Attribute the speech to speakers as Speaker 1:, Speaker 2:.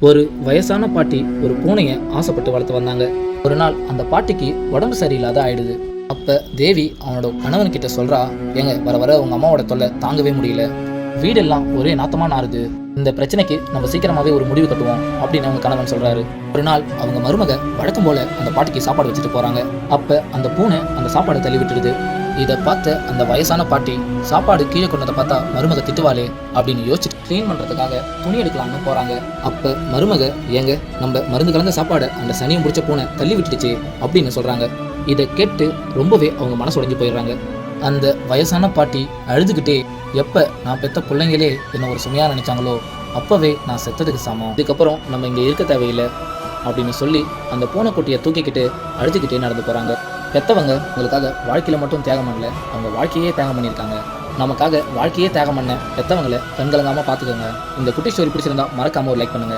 Speaker 1: ஒரு வயசான பாட்டி ஒரு பூனையை ஆசைப்பட்டு வளர்த்து வந்தாங்க. ஒரு நாள் அந்த பாட்டிக்கு உடம்பு சரியில்லாத ஆயிடுது. அப்ப தேவி அவனோட கணவன்கிட்ட சொல்றா, ஏங்க வர வர உங்க அம்மாவோட தொல்லை தாங்கவே முடியல, வீடெல்லாம் ஒரே நாத்தமா நாறுது, இந்த பிரச்சனைக்கு நம்ம சீக்கிரமாவே ஒரு முடிவு கட்டுவோம் அப்படின்னு அவங்க கணவன் சொல்றாரு. ஒரு நாள் அவங்க மருமக வழக்கம் போல அந்த பாட்டிக்கு சாப்பாடு வச்சுட்டு போறாங்க. அப்ப அந்த பூனை அந்த சாப்பாடை தள்ளி விட்டுடுது. இதை பார்த்த அந்த வயசான பாட்டி சாப்பாடு கீழே கொண்டதை பார்த்தா மருமக திட்டுவாளே அப்படின்னு யோசிச்சுட்டு க்ளீன் பண்றதுக்காக துணி எடுக்கலாம்னு போறாங்க. அப்ப மருமக, ஏங்க நம்ம மருந்து கலந்த சாப்பாடை அந்த சனியம் பிடிச்ச பூனை தள்ளி விட்டுடுச்சு அப்படின்னு சொல்றாங்க. இதை கேட்டு ரொம்பவே அவங்க மனசு உடைஞ்சு போயிடுறாங்க. அந்த வயசான பாட்டி அழுதுகிட்டே, எப்ப நான் பெத்த பிள்ளைங்களே என்ன ஒரு சுமையா நினைச்சாங்களோ அப்பவே நான் செத்ததுக்கு சமம், இதுக்கப்புறம் நம்ம இங்க இருக்க தேவையில்லை அப்படின்னு சொல்லி அந்த பூனைக்குட்டியை தூக்கிக்கிட்டு அழுதுகிட்டே நடந்து போறாங்க. பெத்தவங்க உங்களுக்காக வாழ்க்கையில மட்டும் தியாகம் பண்ணல, அவங்க வாழ்க்கையே தியாகம் பண்ணியிருக்காங்க. நமக்காக வாழ்க்கையே தியாகம் பண்ண பெத்தவங்களை கண்கலங்காம பார்த்துக்கோங்க. இந்த குட்டி ஸ்டோரி பிடிச்சிருந்தா மறக்காம ஒரு லைக் பண்ணுங்க.